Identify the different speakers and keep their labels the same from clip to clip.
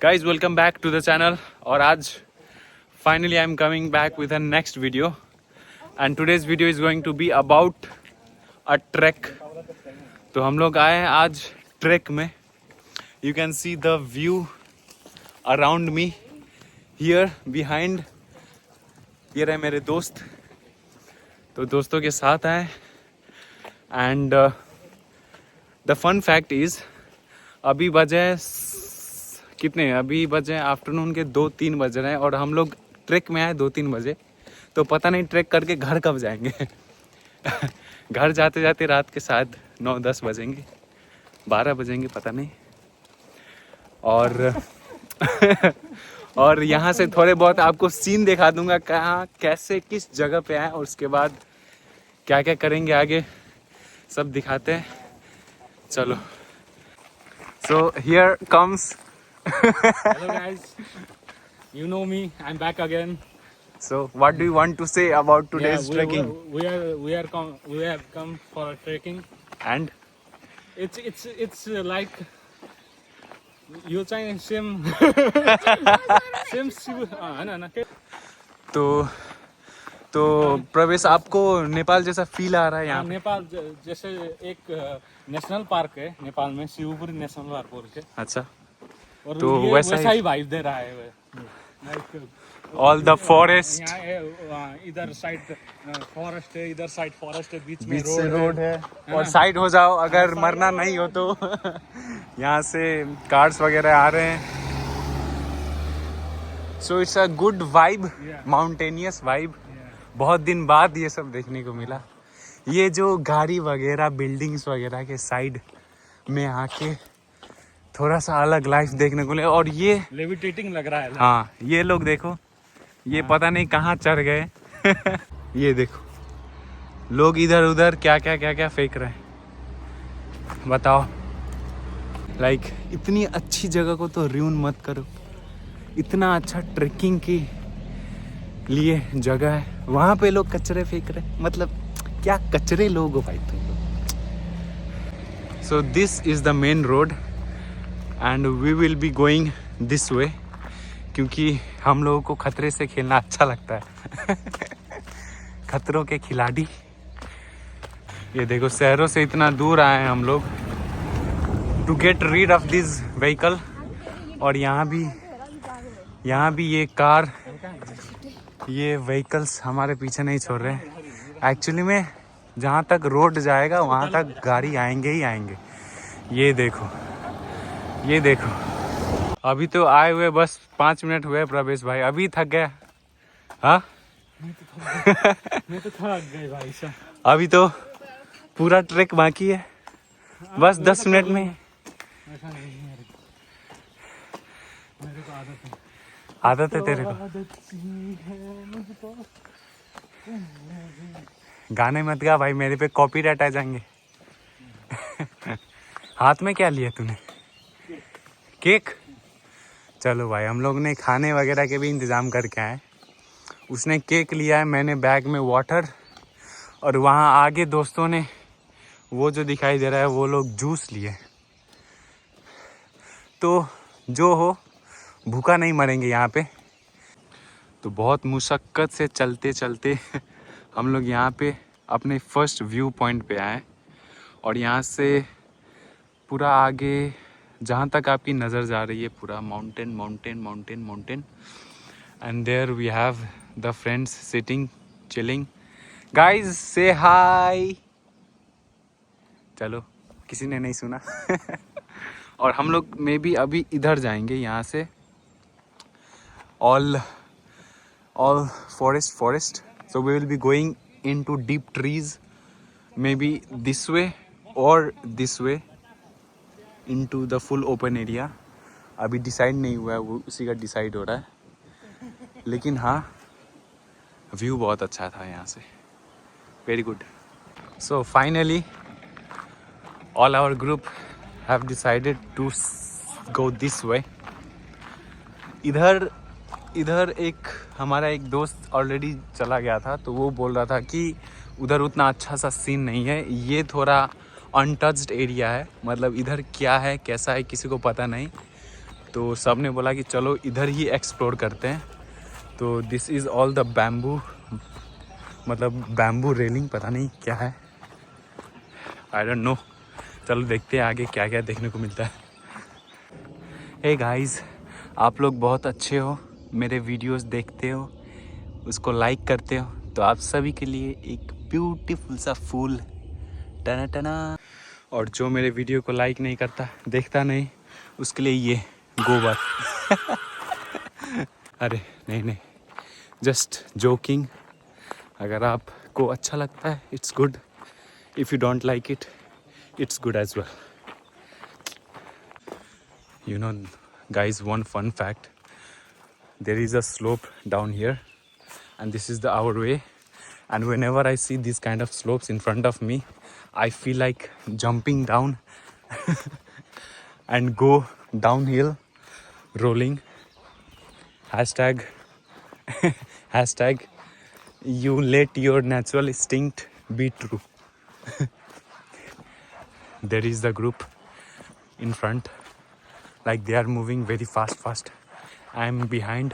Speaker 1: Guys, welcome back to the channel. और आज finally I am coming back with a next video, and today's video is going to be about a trek. तो हम लोग आए हैं आज track में. You can see the view around me here behind. ये रहे मेरे दोस्त, तो दोस्तों के साथ आए. And the fun fact is अभी बजे कितने, अभी बजे आफ्टरनून के 2-3 बज रहे हैं और हम लोग ट्रैक में आए 2-3 बजे. तो पता नहीं ट्रैक करके घर कब जाएंगे. घर जाते जाते रात के शायद 9-10 बजेंगे, 12 बजेंगे, पता नहीं. और यहाँ से थोड़े बहुत आपको सीन दिखा दूंगा, कहाँ कैसे किस जगह पे आए और उसके बाद क्या क्या करेंगे आगे, सब दिखाते हैं. चलो. So here comes.
Speaker 2: Hello guys, you know me. I'm back again.
Speaker 1: So what do you want to say about today's
Speaker 2: Yeah,
Speaker 1: trekking?
Speaker 2: we have come for a trekking.
Speaker 1: And
Speaker 2: It's like you saying same same.
Speaker 1: तो प्रवेश, आपको नेपाल जैसा feel आ रहा है यहाँ पे?
Speaker 2: नेपाल जैसे एक नेशनल पार्क है नेपाल में, शिवपुरी नेशनल पार्क बोल के.
Speaker 1: अच्छा.
Speaker 2: और
Speaker 1: तो
Speaker 2: ये
Speaker 1: वैसा
Speaker 2: ही वाइब दे रहा है.
Speaker 1: ऑल द फॉरेस्ट,
Speaker 2: इधर साइड फॉरेस्ट है, इधर साइड फॉरेस्ट है, बीच में
Speaker 1: रोड है. और साइड हो जाओ अगर मरना नहीं हो तो. यहाँ से कार्स वगैरह आ रहे हैं. So it's a good vibe, mountainous vibe. बहुत दिन बाद ये सब देखने को मिला. ये जो गाड़ी वगैरह, बिल्डिंग्स वगैरह के साइड में आके थोड़ा सा अलग लाइफ देखने को मिला. और ये
Speaker 2: लेविटेटिंग लग रहा है.
Speaker 1: हाँ, ये लोग देखो, ये पता नहीं कहाँ चढ़ गए. ये देखो, लोग इधर उधर क्या क्या फेंक रहे हैं, बताओ. लाइक इतनी अच्छी जगह को तो रुइन मत करो. इतना अच्छा ट्रेकिंग के लिए जगह है, वहाँ पे लोग कचरे फेंक रहे हैं. मतलब क्या कचरे लोग हो भाई तुम लोग. So this is the main road and we will be going this way, क्योंकि हम लोगों को खतरे से खेलना अच्छा लगता है. खतरों के खिलाड़ी. ये देखो, शहरों से इतना दूर आए हैं हम लोग to get rid of this vehicle. और यहाँ भी ये कार, ये व्हीकल्स हमारे पीछे नहीं छोड़ रहे हैं. एक्चुअली में जहाँ तक रोड जाएगा वहाँ तक गाड़ी आएंगे ही आएंगे. ये देखो. अभी तो आए हुए बस 5 मिनट हुए प्रवेश भाई, अभी थक गया. हाँ,
Speaker 2: मैं तो थक गए भाई साहब.
Speaker 1: अभी तो पूरा ट्रैक बाकी है, बस 10 मिनट में.
Speaker 2: ऐसा नहीं है मेरे को
Speaker 1: आदत है तेरे को. गाने मत गा भाई, मेरे पे कॉपीराइट आ जाएंगे. हाथ में क्या लिया तूने? केक. चलो भाई, हम लोग ने खाने वगैरह के भी इंतज़ाम करके आए. उसने केक लिया है, मैंने बैग में वाटर, और वहाँ आगे दोस्तों ने वो जो दिखाई दे रहा है वो लोग जूस लिए. तो जो हो, भूखा नहीं मरेंगे यहाँ पे. तो बहुत मुशक्क़त से चलते चलते हम लोग यहाँ पे अपने फर्स्ट व्यू पॉइंट पे आए. और यहाँ से पूरा आगे जहाँ तक आपकी नज़र जा रही है, पूरा mountain. And there we have the friends sitting chilling. Guys say hi. चलो, किसी ने नहीं सुना. और हम लोग मे बी अभी इधर जाएंगे, यहाँ से all forest. So we will be going into deep trees, maybe this way or this way into the full open area. अभी डिसाइड नहीं हुआ है, वो उसी का डिसाइड हो रहा है. लेकिन हाँ, व्यू बहुत अच्छा था यहाँ से. Very good. So finally all our group have decided to go this way. इधर एक हमारा एक दोस्त ऑलरेडी चला गया था, तो वो बोल रहा था कि उधर उतना अच्छा सा सीन नहीं है, ये थोड़ा अनटच्ड एरिया है. मतलब इधर क्या है कैसा है किसी को पता नहीं. तो सब ने बोला कि चलो इधर ही एक्सप्लोर करते हैं। तो this is all the bamboo, मतलब बैम्बू रेलिंग, पता नहीं क्या है, आई डोंट नो। चलो देखते हैं आगे क्या क्या देखने को मिलता है। हे गाइस, आप लोग बहुत अच्छे हो, मेरे वीडियोस देखते हो, उसको लाइक करते हो, तो आप सभी के लिए एक ब्यूटीफुल सा फूल, टना टना। और जो मेरे वीडियो को लाइक नहीं करता, देखता नहीं, उसके लिए ये गोबर। अरे नहीं नहीं, जस्ट जोकिंग। अगर आपको अच्छा लगता है it's good, if you don't like it it's good as well. You know, guys, one fun fact, there is a slope down here and this is the our way, and whenever I see these kind of slopes in front of me, I feel like jumping down and go downhill rolling. Hashtag hashtag you let your natural instinct be true. There is the group in front, like they are moving very fast. I am behind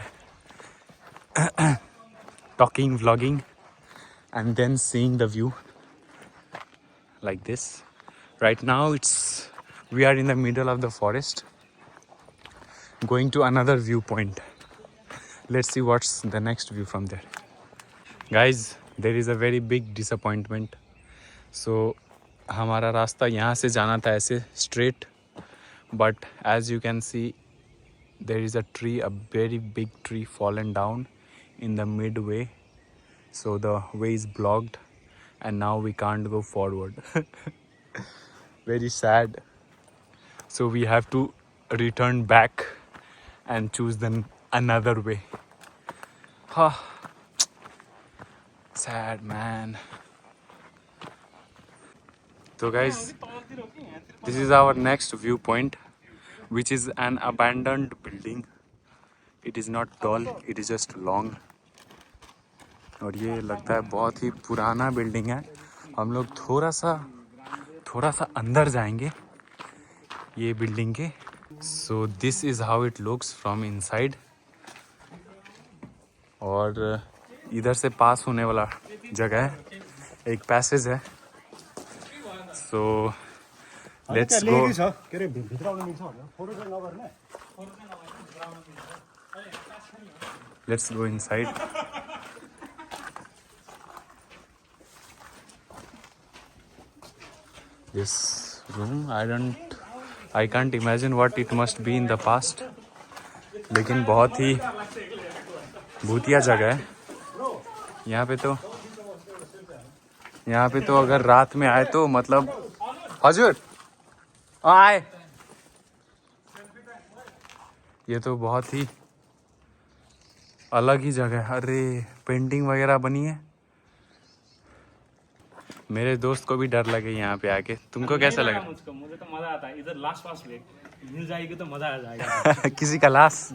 Speaker 1: talking, vlogging, and then seeing the view like this. Right now we are in the middle of the forest going to another viewpoint. Let's see what's the next view from there. Guys, there is a very big disappointment. So हमारा रास्ता यहाँ से जाना था ऐसे straight, but as you can see there is a tree, a very big tree fallen down in the midway, so the way is blocked and now we can't go forward. Very sad. So we have to return back and choose then another way. Huh. Sad man. So guys, this is our next viewpoint, which is an abandoned building. It is not tall, it is just long. और ये लगता है बहुत ही पुराना building है। हम लोग थोड़ा सा अंदर जाएंगे ये बिल्डिंग के। सो this is how it looks from inside. और इधर से पास होने वाला जगह है, एक पैसेज है। So let's go. Let's go inside. This room, I can't imagine what it must be in the past. लेकिन बहुत ही भूतिया जगह है। यहाँ पे तो अगर रात में आए तो मतलब हजूर आए, ये तो बहुत ही अलग ही जगह है। अरे पेंटिंग वगैरह बनी है। मेरे दोस्त को भी डर लगे यहाँ पे आके। तुमको कैसा लगा?
Speaker 2: मुझे तो मजा आता है। इधर लाश वाश मिल जाएगी तो मजा आ जाएगा।
Speaker 1: किसी का लाश,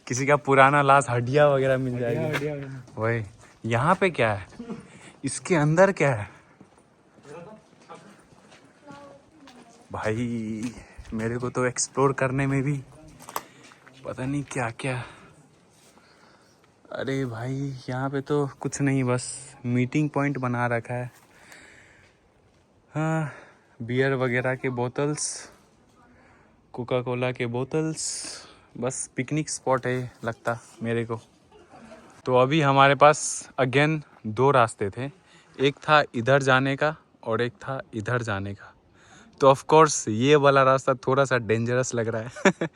Speaker 1: किसी का पुराना लाश, हड्डियाँ वगैरह मिल जाएगी। वही। यहाँ पे क्या है, इसके अंदर क्या है भाई? मेरे को तो एक्सप्लोर करने में भी पता नहीं क्या क्या। अरे भाई यहाँ पे तो कुछ नहीं, बस मीटिंग पॉइंट बना रखा है। हाँ, बियर वगैरह के बोतल्स, कोका कोला के बोतल्स, बस पिकनिक स्पॉट है लगता मेरे को। तो अभी हमारे पास अगेन दो रास्ते थे, एक था इधर जाने का और एक था इधर जाने का। तो ऑफ कोर्स ये वाला रास्ता थोड़ा सा डेंजरस लग रहा है।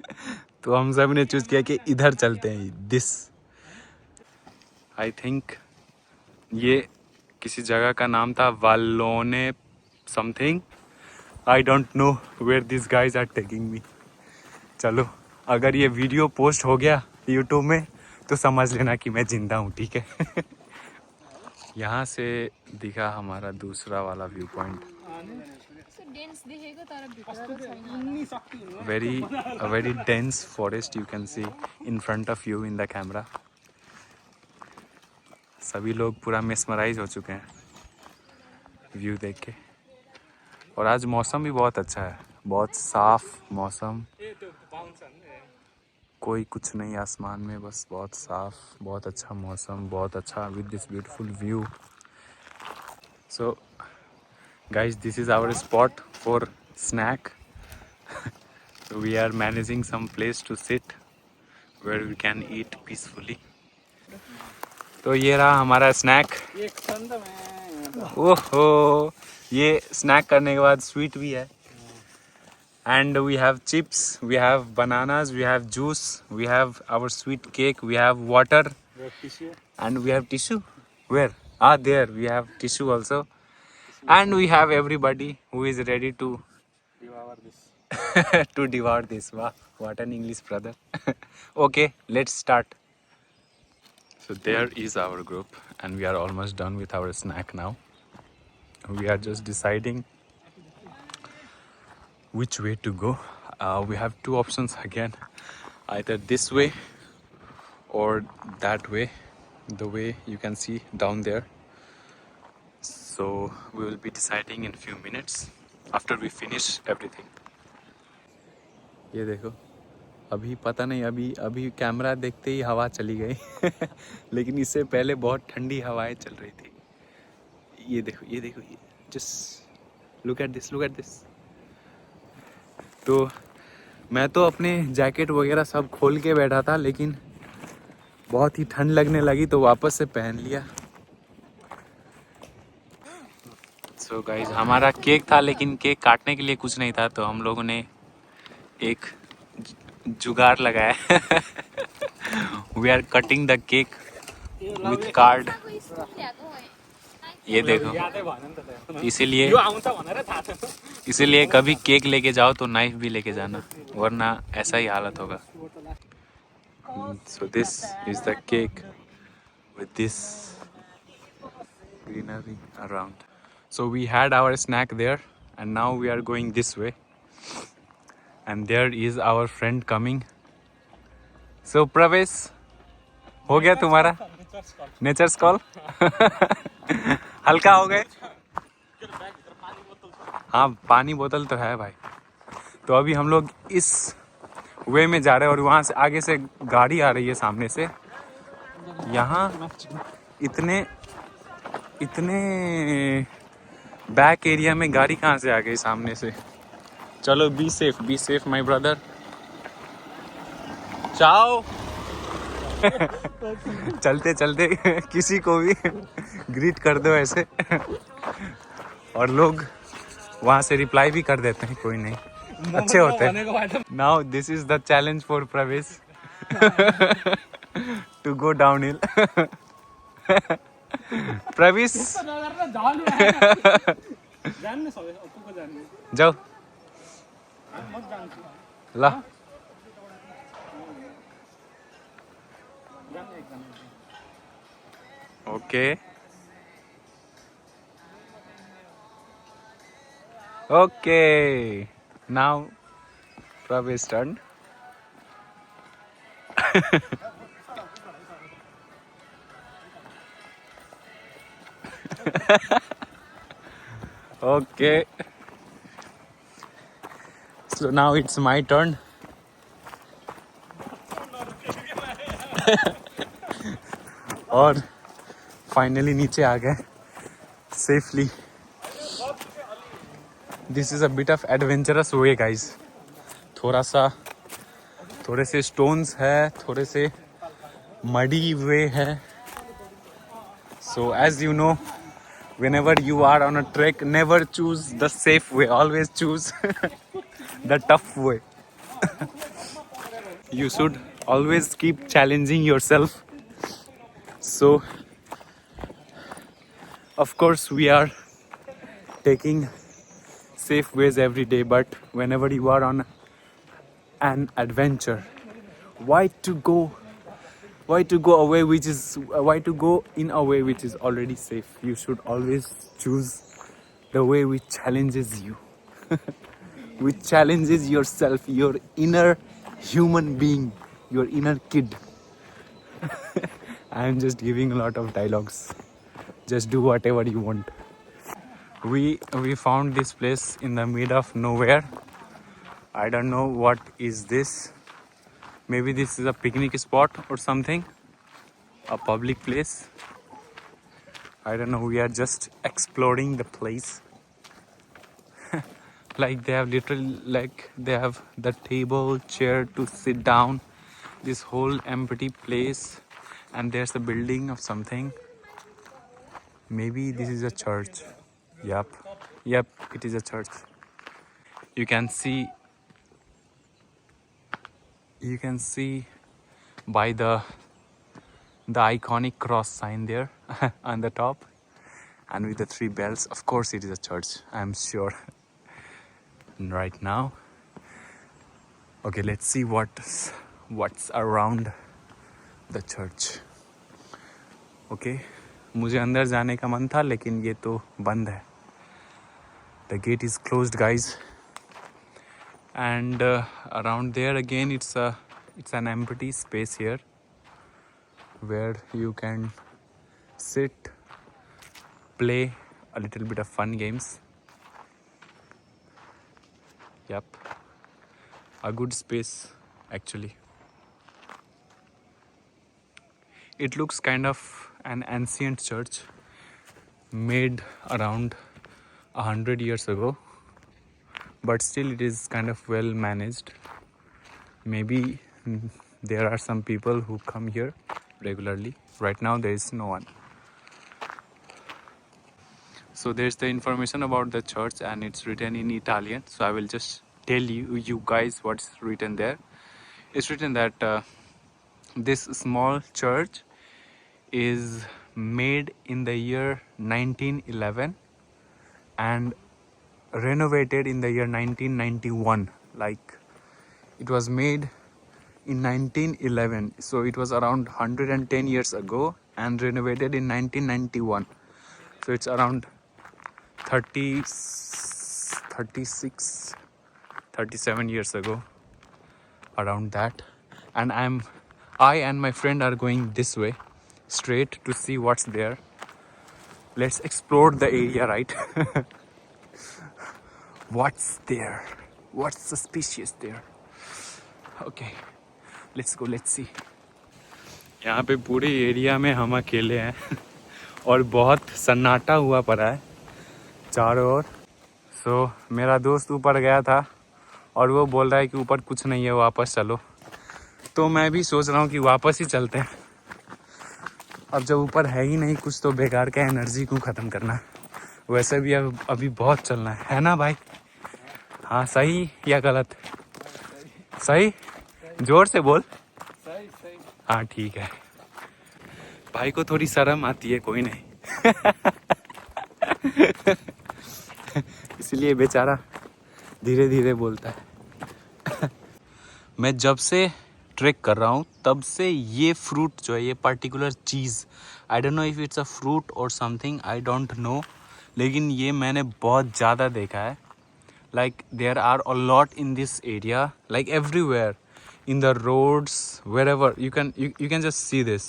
Speaker 1: तो हम सब ने चूज़ किया कि इधर चलते हैं। दिस आई थिंक ये किसी जगह का नाम था, वालोने something. I don't know where this guys are taking me. चलो, अगर ये वीडियो पोस्ट हो गया यूट्यूब में तो समझ लेना कि मैं जिंदा हूँ, ठीक है। यहाँ से दिखा हमारा दूसरा वाला view point. Very dense forest you can see in front of you in the camera. सभी लोग पूरा मेस्मराइज हो चुके हैं व्यू देख के। और आज मौसम भी बहुत अच्छा है, बहुत साफ मौसम। कोई कुछ नहीं आसमान में, बस बहुत साफ, बहुत अच्छा मौसम, बहुत अच्छा with this beautiful view. So guys, this is our spot for snack. So we are managing some place to sit where we can eat peacefully. तो ये रहा हमारा स्नैक.
Speaker 2: एक छंद में
Speaker 1: ओहो, ये स्नैक करने के बाद स्वीट भी है. And we have chips, we have bananas, we have juice, we have our sweet cake, we have water,
Speaker 2: tissue
Speaker 1: and we have tissue. Where? Ah, there we have tissue also. And we have everybody who is ready to
Speaker 2: devour this.
Speaker 1: to devour this. Wow, what an English brother. Okay, let's start. So there is our group and we are almost done with our snack now. We are just deciding which way to go. We have two options again, either this way or that way, the way you can see down there. So we will be deciding in few minutes after we finish everything. ये देखो, अभी पता नहीं, अभी camera देखते ही हवा चली गई. लेकिन इससे पहले बहुत ठंडी हवाएं चल रही थी. ये देखो, ये देखो, ये जस्ट लुक एट दिस. तो मैं तो अपने जैकेट वगैरह सब खोल के बैठा था, लेकिन बहुत ही ठंड लगने लगी तो वापस से पहन लिया. सो गाइज, हमारा केक था लेकिन केक काटने के लिए कुछ नहीं था, तो हम लोगों ने एक जुगाड़ लगाया. We are cutting the cake with card. ये देखो, इसीलिए कभी केक लेके जाओ तो नाइफ भी लेके जाना, वरना ऐसा ही हालत होगा. So this is the cake with this greenery around. So we had our snack there and now we are going this way and there is our friend coming. So Pravesh, हो गया तुम्हारा नेचर्स कॉल? हल्का हो गए? हाँ, पानी बोतल तो है भाई. तो अभी हम लोग इस वे में जा रहे हैं और वहाँ से आगे से गाड़ी आ रही है सामने से. यहाँ इतने बैक एरिया में गाड़ी कहाँ से आ गई सामने से. चलो, बी सेफ माय ब्रदर. चाओ. चलते चलते किसी को भी ग्रीट कर दो ऐसे, और लोग वहाँ से रिप्लाई भी कर देते हैं, कोई नहीं, अच्छे होते हैं. Now this is the challenge for प्रवेश टू गो डाउन हिल. प्रवेश जाओ ला. Okay. Okay. Now Pravesh turn. Okay. So now it's my turn. और फाइनली नीचे आ गए safely. This is a bit of adventurous way guys. थोड़े से stones है, थोड़े से मडी वे है. So as you know, whenever you are on a trek, never choose the safe way, always choose the tough way. You should always keep challenging yourself. So of course we are taking safe ways every day, but whenever you are on an adventure, why to go away which is why to go in a way which is already safe? You should always choose the way which challenges you, which challenges yourself, your inner human being, your inner kid. I am just giving a lot of dialogues. Just do whatever you want. We found this place in the mid of nowhere. I don't know what is this, Maybe this is a picnic spot or something, a public place. I don't know, we are just exploring the place. Like they have literally, like they have the table, chair to sit down, this whole empty place, and there's a building of something. Maybe this is a church. Yep, it is a church. You can see by the iconic cross sign there on the top, and with the 3 bells. Of course it is a church, I'm sure. Right now, okay, let's see what's around the church. Okay, मुझे अंदर जाने का मन था लेकिन ये तो बंद है. The gate is closed, guys. And around there again, it's an empty space here where you can sit, play a little bit of fun games. Yep, a good space actually. It looks kind of an ancient church made around 100 years ago, but still it is kind of well managed. Maybe there are some people who come here regularly. Right now there is no one. So there's the information about the church and it's written in Italian. So I will just tell you guys what's written there. It's written that this small church is made in the year 1911 and renovated in the year 1991. Like it was made in 1911, so it was around 110 years ago, and renovated in 1991. So it's around 36, 37 years ago, around that. And I and my friend are going this way straight to see what's there. Let's explore the area, right? What's there? What's suspicious there? Okay, let's go, let's see. यहाँ पे पूरे area में हम अकेले हैं और बहुत सन्नाटा हुआ पड़ा है चारों ओर. सो मेरा दोस्त ऊपर गया था और वो बोल रहा है कि ऊपर कुछ नहीं है, वापस चलो. तो मैं भी सोच रहा हूँ कि वापस ही चलते हैं. अब जब ऊपर है ही नहीं कुछ तो बेकार का एनर्जी क्यों ख़त्म करना. वैसे भी अभी बहुत चलना है ना भाई? हाँ, सही या गलत? सही. जोर से बोल.
Speaker 2: सही.
Speaker 1: हाँ ठीक है. भाई को थोड़ी शर्म आती है, कोई नहीं. इसलिए बेचारा धीरे धीरे बोलता है. मैं जब से ट्रेक कर रहा हूँ तब से ये फ्रूट जो है, ये पर्टिकुलर चीज़, I don't know if it's a fruit or something, I don't know, लेकिन ये मैंने बहुत ज़्यादा देखा है. Like there are a lot in this area, like everywhere, in the roads, wherever you can just see this.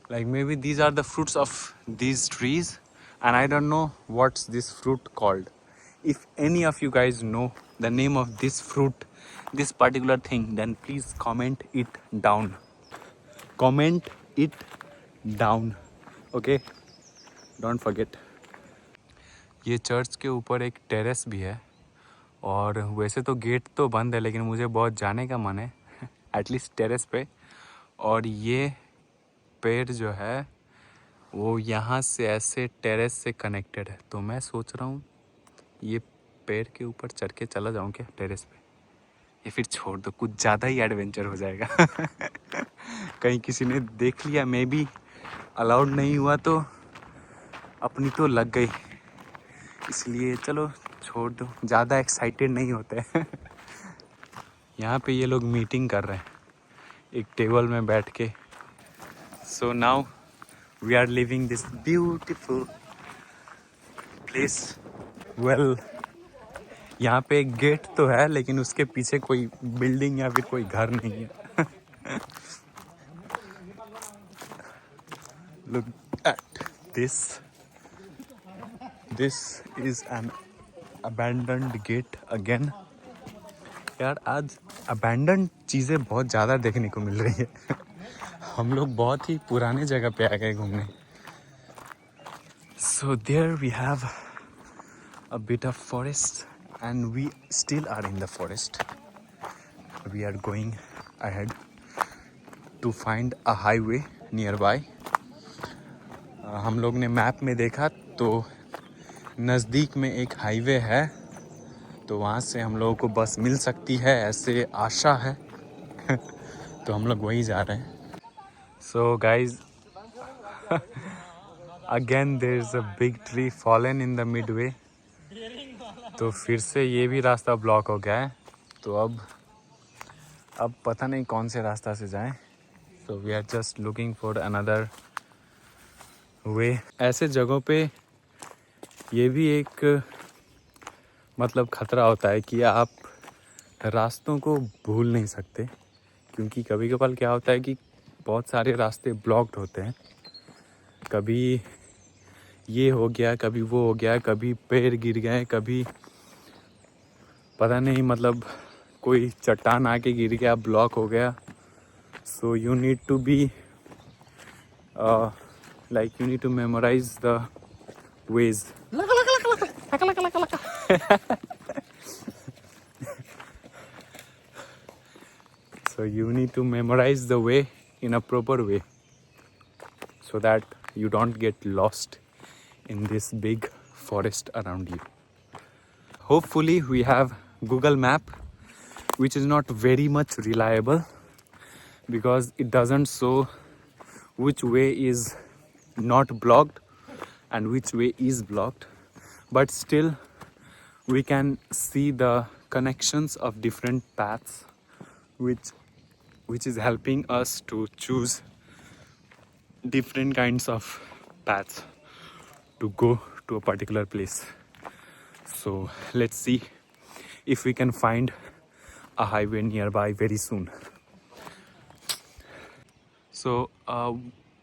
Speaker 1: Like maybe these are the fruits of these trees, and I don't know what's this fruit called. If any of you guys know the name of this fruit, this particular thing, then please comment it down. Comment it down, okay? Don't forget. ये church के ऊपर एक terrace भी है, और वैसे तो gate तो बंद है लेकिन मुझे बहुत जाने का मन है एटलीस्ट टेरेस पे. और ये पेड़ जो है वो यहाँ से ऐसे टेरेस से कनेक्टेड है, तो मैं सोच रहा हूँ ये पेड़ के ऊपर चढ़ के चला जाऊँ क्या टेरेस पे, या फिर छोड़ दो, कुछ ज़्यादा ही एडवेंचर हो जाएगा. कहीं किसी ने देख लिया, मे बी अलाउड नहीं हुआ तो अपनी तो लग गई, इसलिए चलो छोड़ दो, ज़्यादा एक्साइटेड नहीं होते. यहाँ पे ये लोग मीटिंग कर रहे हैं एक टेबल में बैठ के. So now we are living this beautiful place. Well, यहाँ पे एक गेट तो है लेकिन उसके पीछे कोई बिल्डिंग या फिर कोई घर नहीं है. Look at this. This is an abandoned gate again. यार आज अबैंडन चीज़ें बहुत ज़्यादा देखने को मिल रही है। हम लोग बहुत ही पुराने जगह पे आ गए घूमने। So there we have a bit of forest and we still are in the forest. We are going ahead to find a highway nearby. हम लोग ने मैप में देखा तो नज़दीक में एक हाईवे है, तो वहाँ से हम लोगों को बस मिल सकती है, ऐसे आशा है। तो हम लोग वहीं जा रहे हैं। So guys again there is a big tree fallen in the midway. तो फिर से ये भी रास्ता ब्लॉक हो गया है। तो अब पता नहीं कौन से रास्ता से जाएं। So we are just looking for another way. ऐसे जगहों पे ये भी एक मतलब खतरा होता है कि आप रास्तों को भूल नहीं सकते, क्योंकि कभी कभार क्या होता है कि बहुत सारे रास्ते ब्लॉक्ड होते हैं। कभी ये हो गया, कभी वो हो गया, कभी पेड़ गिर गए, कभी पता नहीं मतलब कोई चट्टान आके गिर गया, ब्लॉक हो गया। So you need to be like you need to memorize the ways. So you need to memorize the way in a proper way so that you don't get lost in this big forest around you. Hopefully we have Google Map, which is not very much reliable because it doesn't show which way is not blocked and which way is blocked, but still we can see the connections of different paths which is helping us to choose different kinds of paths to go to a particular place. So let's see if we can find a highway nearby very soon. So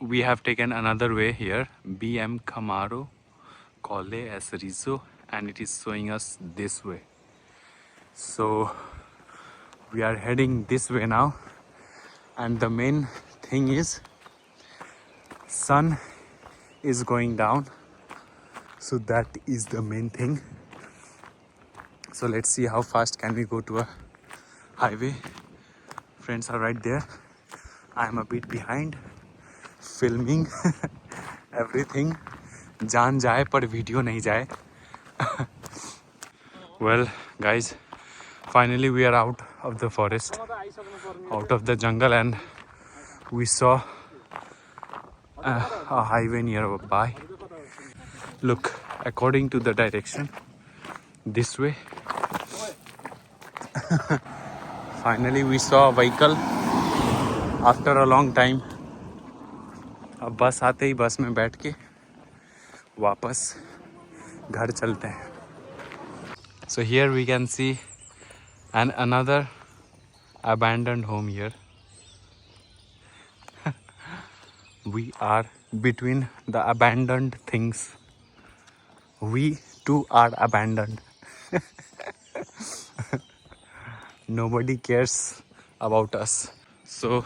Speaker 1: we have taken another way here, BM Camaro Colle as Rizzo, and it is showing us this way. So we are heading this way now, and the main thing is sun is going down, so that is the main thing. So let's see how fast can we go to a highway. Friends are right there. I am a bit behind filming everything. जान जाए पर video नहीं जाए. Well guys, finally we are out of the forest, out of the jungle, and we saw a highway nearby. Look, according to the direction, this way. Finally we saw a vehicle after a long time. अब बस आते ही बस में बैठ के वापस घर चलते हैं. So here we can see another abandoned home here. We are between the abandoned things. We too are abandoned. Nobody cares about us. So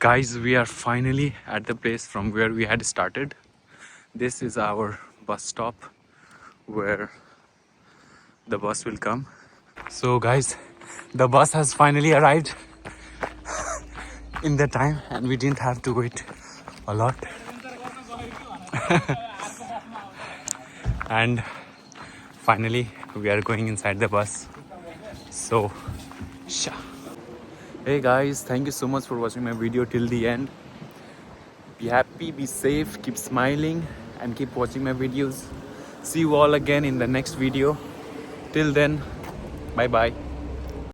Speaker 1: guys, we are finally at the place from where we had started. This is our bus stop where the bus will come. So guys, the bus has finally arrived in the time, and we didn't have to wait a lot. And finally we are going inside the bus. So hey guys, thank you so much for watching my video till the end. Be happy, be safe, keep smiling, and keep watching my videos. See you all again in the next video. Till then, bye bye.